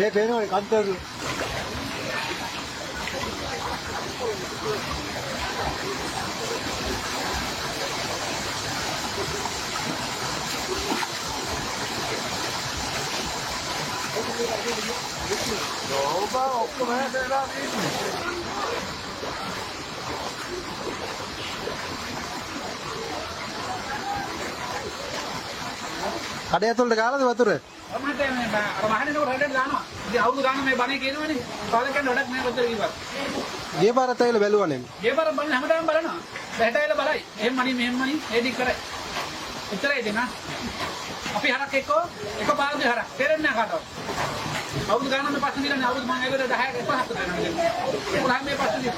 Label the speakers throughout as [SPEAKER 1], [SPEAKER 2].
[SPEAKER 1] මේ පේනවනේ කන්තර් Oba, ඔක්කොම හැදලා තියෙන්නේ. කඩේ ඇතුළට ගාලාද වතුර?
[SPEAKER 2] මට මේ අර මහන්නේ නෝ රෙඩ් දානවා. ඉතින් අවුරුදු ගාන මේ බණේ කියනවනේ. පාලකයන් වැඩක් නෑ වතුර ඉවර.
[SPEAKER 1] ගිය පාරත් ඇවිල්ලා බැලුවා නේ.
[SPEAKER 2] ගිය පාර බලන හැමදාම බලනවා. බැහැට ඇවිල්ලා බලයි. එහෙම මණි මෙහෙම මණි ඒදි කරයි. එතරයි දෙනා. අපි හරක් එක පාරදී හරක්. තේරෙන්නේ නැහැ කාටවත්. අවුරුදු ගාන මේ පස්සේ දිනන්නේ අවුරුදු මම ඒකට 10 11 දෙනවා. ඒකලා මේ පස්සේ දින.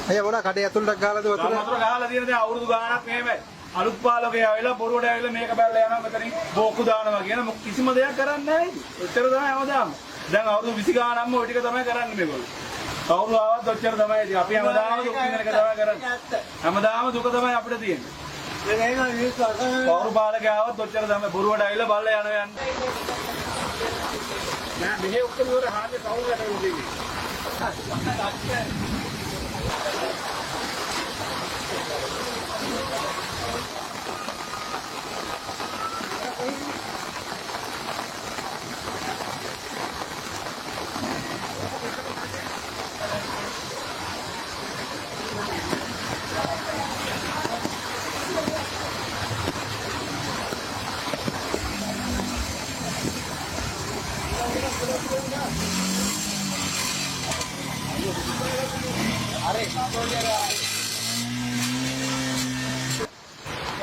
[SPEAKER 1] අයියා මොනවා කඩේ ඇතුළට ගාලාද වතුර?
[SPEAKER 3] වතුර ගහලා තියෙන දැන් අවුරුදු ගාණක් මෙහෙමයි. අලුත් පාලකයා ආවිලා බොරුවට ආවිලා මේක බැලලා යනවා මෙතනින් බෝක්කු දානවා කියන කිසිම දෙයක් කරන්නේ නැහැ. ඔච්චර තමයි හැමදාම. දැන් අවුරුදු 20 ගාණක්ම ওই ටික තමයි කරන්නේ මේගොල්ලෝ. කවුරු ආවත් ඔච්චර තමයි. ඉතින් අපි හැමදාම දුක් විඳින එක තමයි කරන්නේ. හැමදාම දුක තමයි අපිට තියෙන්නේ. කවුරු පාලකයා ආවත් ඔච්චර තමයි බොරුවට ආවිලා බල්ලා යනවා යන්නේ.
[SPEAKER 2] නෑ මෙහෙ ඔක්කොම ඉවර හාන්නේ කවුරුකට වෙන්නේ.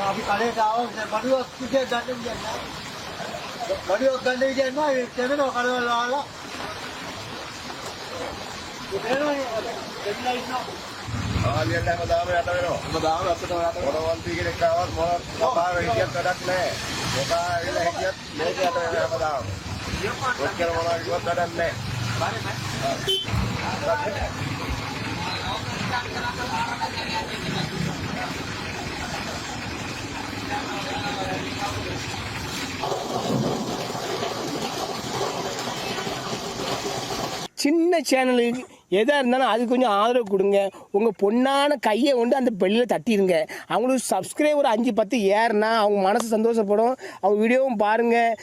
[SPEAKER 1] අපි කඩේට ආවම බඩුවක් විදියට ගන්න විදියක් නෑ. බඩුවක් ගන්න විදියක් නෑ. ඒ තැනම කඩවල වහලා. ඒ තැනම දෙන්නලා ඉන්නවා.
[SPEAKER 4] ආලියෙන් හැමදාම යට වෙනවා. හැමදාම අපිට යට වෙනවා. මොනවන්ති කෙනෙක් ආවත් මොනවා හිටියත් වැඩක් නැහැ. මොකා ඇවිල්ලා හිටියත් මේක යට වෙනවා හැමදාම. ඔච්චර මොනවා කිව්වත් වැඩක් නැහැ.
[SPEAKER 5] சின்ன சேனலுக்கு எதாக இருந்தாலும் அது கொஞ்சம் ஆதரவு கொடுங்க. உங்கள் பொண்ணான கையை கொண்டு அந்த பெல்லில் தட்டிடுங்க. அவங்களுக்கு சப்ஸ்கிரைபர் 5 10 ஏறுனா அவங்க மனசு சந்தோஷப்படும். அவங்க வீடியோவும் பாருங்கள்.